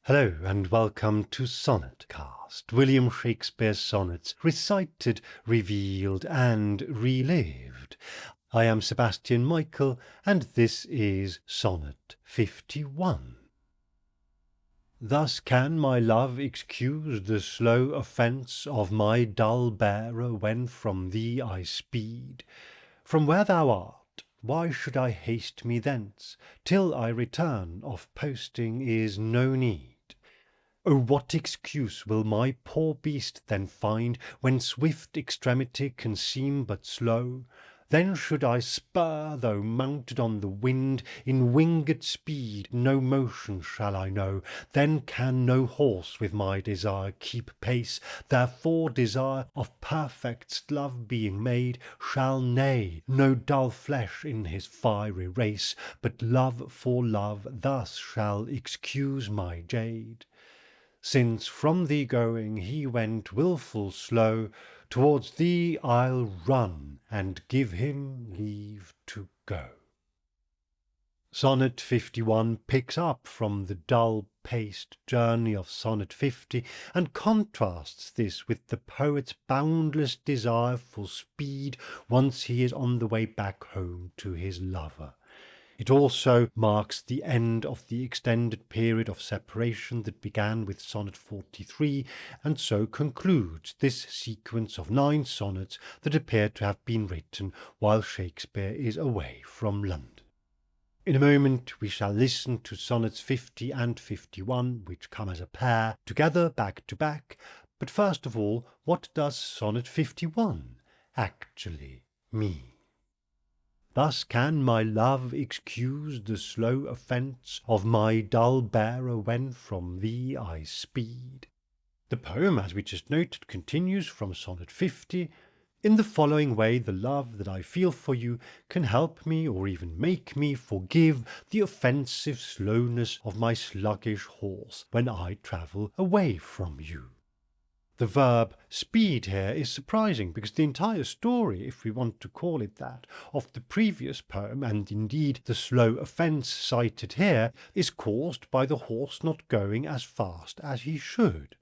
Hello and welcome to Sonnet Cast, William Shakespeare's sonnets recited, revealed and relived. I am Sebastian Michael and this is Sonnet 51. Thus can my love excuse the slow offence of my dull bearer when from thee I speed. From where thou art, why should I haste me thence? Till I return, of posting is no need. Oh, what excuse will my poor beast then find, when swift extremity can seem but slow? Then should I spur, though mounted on the wind, in winged speed no motion shall I know. Then can no horse with my desire keep pace, therefore desire of perfect love being made, shall neigh, no dull flesh in his fiery race, but love for love thus shall excuse my jade. Since from thee going he went wilful slow, towards thee I'll run, and give him leave to go. Sonnet 51 picks up from the dull-paced journey of Sonnet 50 and contrasts this with the poet's boundless desire for speed once he is on the way back home to his lover. It also marks the end of the extended period of separation that began with Sonnet 43 and so concludes this sequence of 9 sonnets that appear to have been written while Shakespeare is away from London. In a moment we shall listen to Sonnets 50 and 51, which come as a pair, together back to back, but first of all, what does Sonnet 51 actually mean? Thus can my love excuse the slow offence of my dull bearer when from thee I speed. The poem, as we just noted, continues from Sonnet 50. In the following way, the love that I feel for you can help me or even make me forgive the offensive slowness of my sluggish horse when I travel away from you. The verb speed here is surprising because the entire story, if we want to call it that, of the previous poem, and indeed the slow offence cited here, is caused by the horse not going as fast as he should.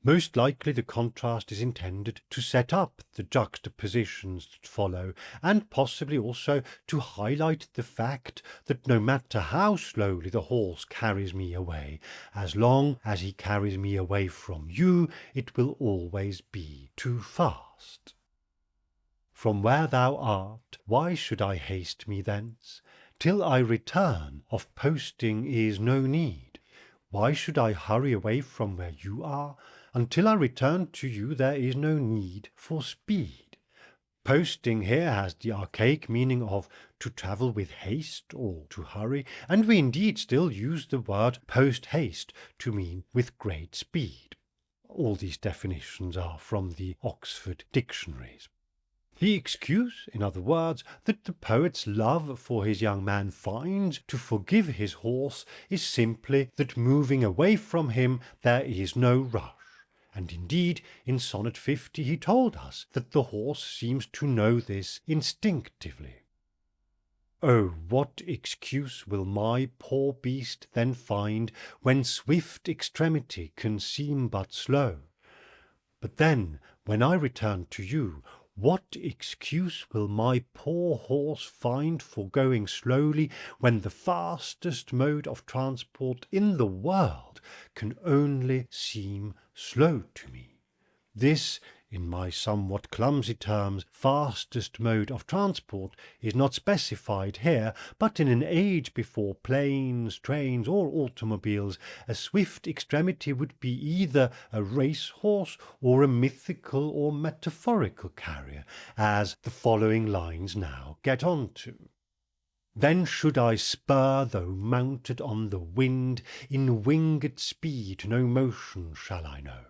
Most likely the contrast is intended to set up the juxtapositions that follow, and possibly also to highlight the fact that no matter how slowly the horse carries me away, as long as he carries me away from you, it will always be too fast. From where thou art, why should I haste me thence? Till I return, of posting is no need. Why should I hurry away from where you are? Until I return to you there is no need for speed. Posting here has the archaic meaning of to travel with haste or to hurry, and we indeed still use the word post-haste to mean with great speed. All these definitions are from the Oxford dictionaries. The excuse, in other words, that the poet's love for his young man finds to forgive his horse is simply that moving away from him there is no rush. And indeed, in Sonnet 50 he told us that the horse seems to know this instinctively. Oh, what excuse will my poor beast then find, when swift extremity can seem but slow? But then, when I return to you, what excuse will my poor horse find for going slowly, when the fastest mode of transport in the world can only seem slow to me? This, in my somewhat clumsy terms, fastest mode of transport is not specified here, but in an age before planes, trains, or automobiles, a swift extremity would be either a racehorse or a mythical or metaphorical carrier, as the following lines now get on to. Then should I spur, though mounted on the wind, in winged speed no motion shall I know.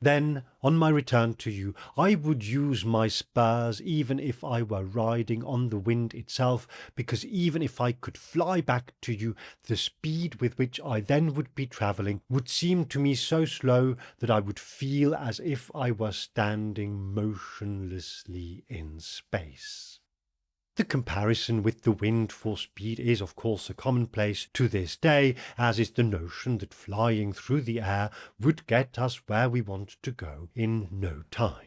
Then, on my return to you, I would use my spurs even if I were riding on the wind itself, because even if I could fly back to you, the speed with which I then would be travelling would seem to me so slow that I would feel as if I were standing motionlessly in space. The comparison with the wind for speed is of course a commonplace to this day, as is the notion that flying through the air would get us where we want to go in no time.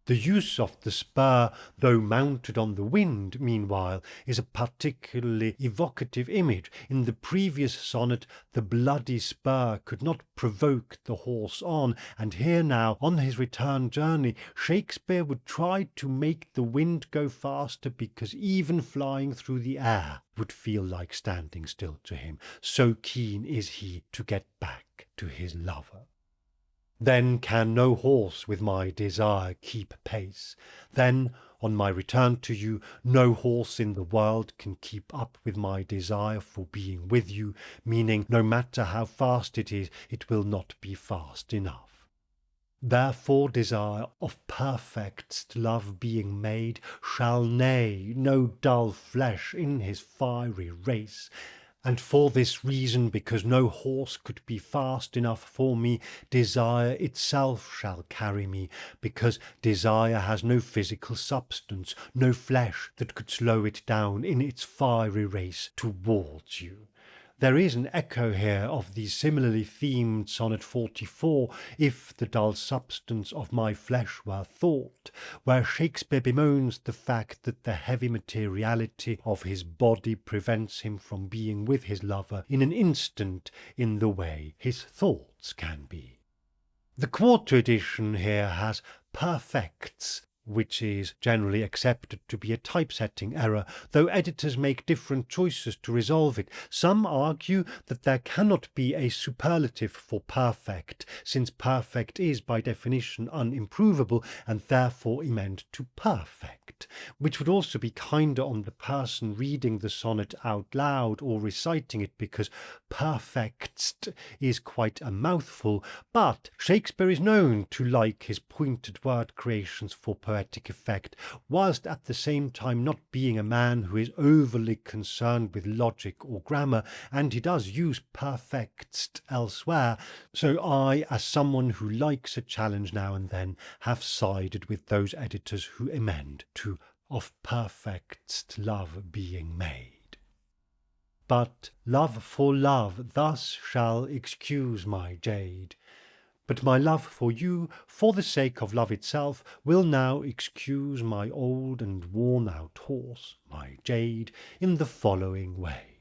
The use of the spur, though mounted on the wind, meanwhile, is a particularly evocative image. In the previous sonnet, the bloody spur could not provoke the horse on, and here now, on his return journey, Shakespeare would try to make the wind go faster because even flying through the air would feel like standing still to him. So keen is he to get back to his lover. Then can no horse with my desire keep pace. Then, on my return to you, no horse in the world can keep up with my desire for being with you, meaning no matter how fast it is, it will not be fast enough. Therefore desire of perfect'st love being made shall neigh no dull flesh in his fiery race. And for this reason, because no horse could be fast enough for me, desire itself shall carry me, because desire has no physical substance, no flesh that could slow it down in its fiery race towards you. There is an echo here of the similarly themed Sonnet 44, If the dull substance of my flesh were thought, where Shakespeare bemoans the fact that the heavy materiality of his body prevents him from being with his lover in an instant in the way his thoughts can be. The quarto edition here has perfects, which is generally accepted to be a typesetting error, though editors make different choices to resolve it. Some argue that there cannot be a superlative for perfect, since perfect is by definition unimprovable and therefore emend to perfect, which would also be kinder on the person reading the sonnet out loud or reciting it, because perfectst is quite a mouthful, but Shakespeare is known to like his pointed word creations for poetic effect, whilst at the same time not being a man who is overly concerned with logic or grammar, and he does use perfectst elsewhere. So I, as someone who likes a challenge now and then, have sided with those editors who amend to of perfectst love being made. But love for love thus shall excuse my jade. But my love for you, for the sake of love itself, will now excuse my old and worn-out horse, my jade, in the following way.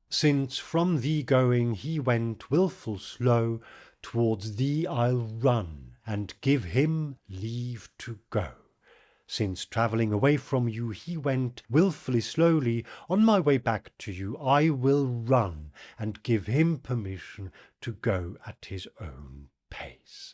Since from thee going he went wilful slow, towards thee I'll run, and give him leave to go. Since travelling away from you he went wilfully slowly, on my way back to you I will run, and give him permission to go at his own pace.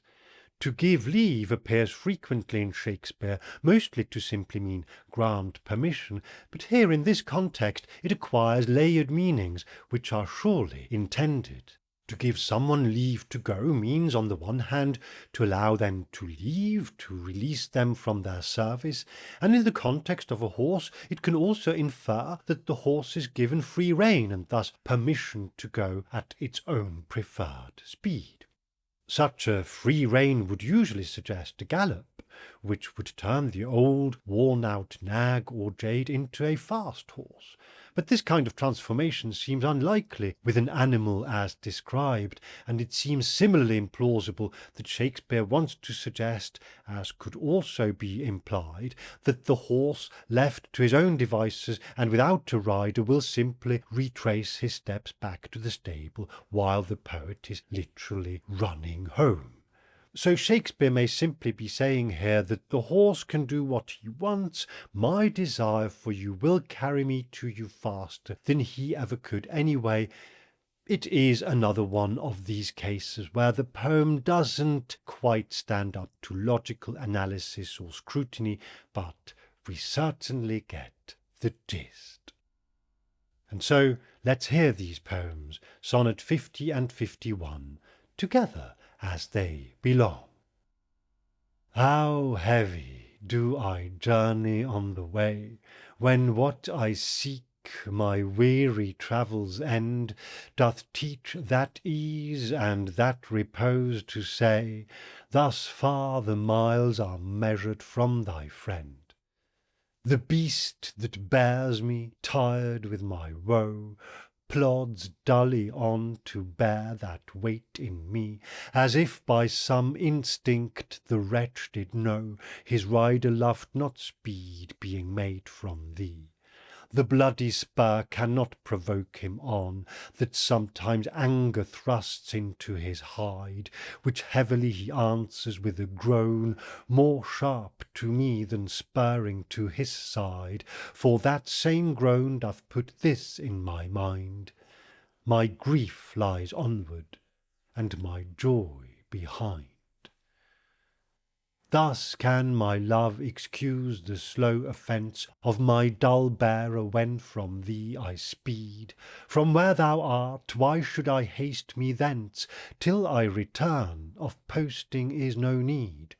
To give leave appears frequently in Shakespeare, mostly to simply mean grant permission, but here in this context it acquires layered meanings, which are surely intended. To give someone leave to go means, on the one hand, to allow them to leave, to release them from their service, and in the context of a horse it can also infer that the horse is given free rein and thus permission to go at its own preferred speed. Such a free rein would usually suggest a gallop, which would turn the old, worn-out nag or jade into a fast horse. But this kind of transformation seems unlikely with an animal as described, and it seems similarly implausible that Shakespeare wants to suggest, as could also be implied, that the horse, left to his own devices and without a rider, will simply retrace his steps back to the stable while the poet is literally running home. So Shakespeare may simply be saying here that the horse can do what he wants. My desire for you will carry me to you faster than he ever could anyway. It is another one of these cases where the poem doesn't quite stand up to logical analysis or scrutiny, but we certainly get the gist. And so let's hear these poems, Sonnet 50 and 51, together as they belong. How heavy do I journey on the way, when what I seek, my weary travels end, doth teach that ease and that repose to say, thus far the miles are measured from thy friend. The beast that bears me, tired with my woe, plods dully on to bear that weight in me, as if by some instinct the wretch did know his rider loved not speed, being made from thee. The bloody spur cannot provoke him on, that sometimes anger thrusts into his hide, which heavily he answers with a groan, more sharp to me than spurring to his side, for that same groan doth put this in my mind: my grief lies onward, and my joy behind. Thus can my love excuse the slow offence of my dull bearer when from thee I speed. From where thou art, why should I haste me thence? Till I return, of posting is no need.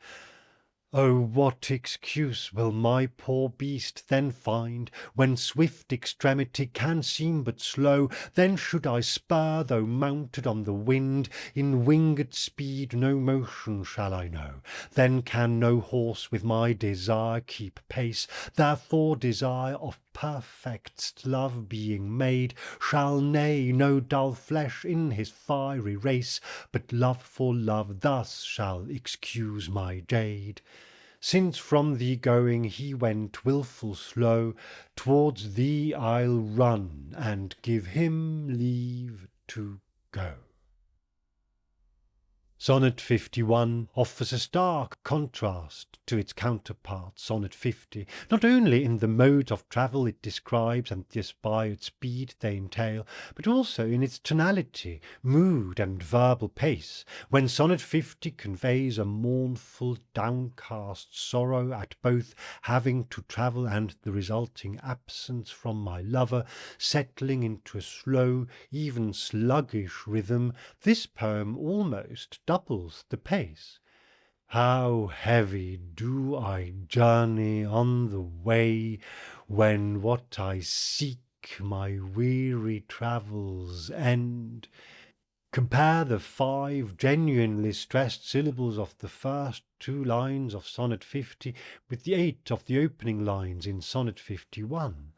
Oh, what excuse will my poor beast then find, when swift extremity can seem but slow? Then should I spur, though mounted on the wind, in winged speed no motion shall I know. Then can no horse with my desire keep pace, therefore desire of perfect'st love being made, shall neigh no dull flesh in his fiery race, but love for love thus shall excuse my jade. Since from thee going he went wilful slow, towards thee I'll run, and give him leave to go. Sonnet 51 offers a stark contrast to its counterpart, Sonnet 50, not only in the modes of travel it describes and the aspired speed they entail, but also in its tonality, mood, and verbal pace. When Sonnet 50 conveys a mournful, downcast sorrow at both having to travel and the resulting absence from my lover, settling into a slow, even sluggish rhythm, this poem almost doubles the pace. How heavy do I journey on the way, when what I seek my weary travels end. Compare the 5 genuinely stressed syllables of the first 2 lines of Sonnet 50 with the 8 of the opening lines in Sonnet 51.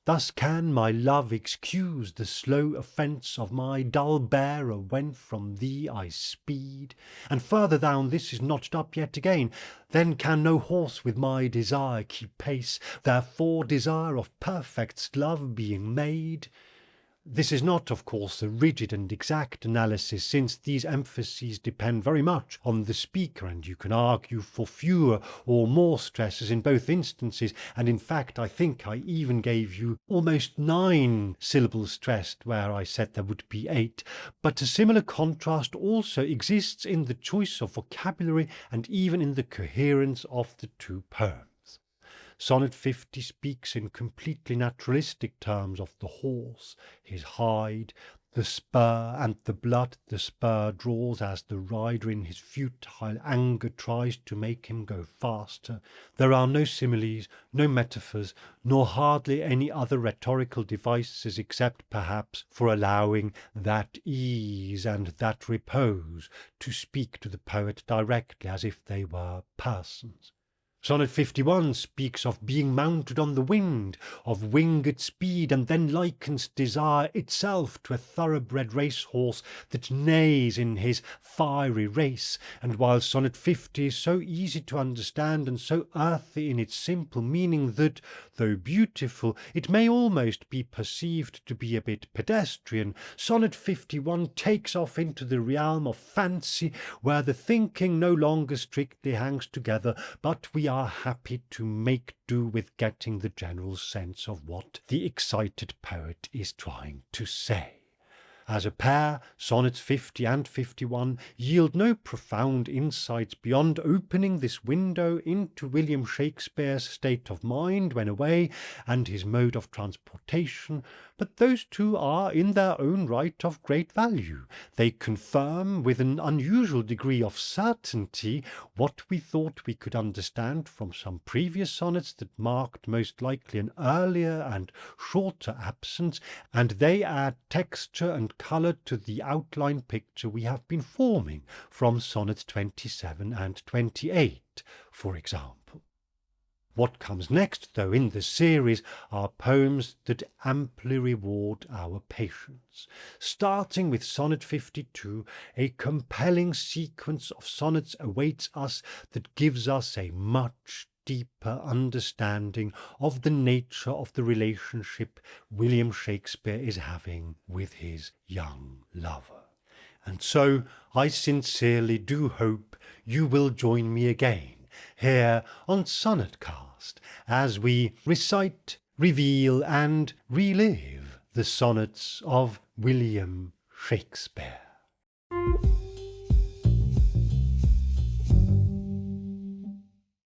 Thus can my love excuse the slow offence of my dull bearer when from thee I speed. And further down this is notched up yet again: then can no horse with my desire keep pace, therefore desire of perfect'st love being made. This is not, of course, a rigid and exact analysis, since these emphases depend very much on the speaker, and you can argue for fewer or more stresses in both instances, and in fact I think I even gave you almost 9 syllables stressed where I said there would be 8, but a similar contrast also exists in the choice of vocabulary and even in the coherence of the 2 poems. Sonnet 50 speaks in completely naturalistic terms of the horse, his hide, the spur, and the blood the spur draws as the rider in his futile anger tries to make him go faster. There are no similes, no metaphors, nor hardly any other rhetorical devices, except perhaps for allowing that ease and that repose to speak to the poet directly as if they were persons. Sonnet 51 speaks of being mounted on the wind, of winged speed, and then likens desire itself to a thoroughbred racehorse that neighs in his fiery race. And while Sonnet 50 is so easy to understand and so earthy in its simple meaning that, though beautiful, it may almost be perceived to be a bit pedestrian, Sonnet 51 takes off into the realm of fancy, where the thinking no longer strictly hangs together, but we are happy to make do with getting the general sense of what the excited poet is trying to say. As a pair, Sonnets 50 and 51 yield no profound insights beyond opening this window into William Shakespeare's state of mind when away and his mode of transportation, but those two are in their own right of great value. They confirm with an unusual degree of certainty what we thought we could understand from some previous sonnets that marked most likely an earlier and shorter absence, and they add texture and colour to the outline picture we have been forming from Sonnets 27 and 28, for example. What comes next, though, in the series are poems that amply reward our patience. Starting with Sonnet 52, a compelling sequence of sonnets awaits us that gives us a much deeper understanding of the nature of the relationship William Shakespeare is having with his young lover. And so I sincerely do hope you will join me again here on Sonnetcast as we recite, reveal and relive the sonnets of William Shakespeare.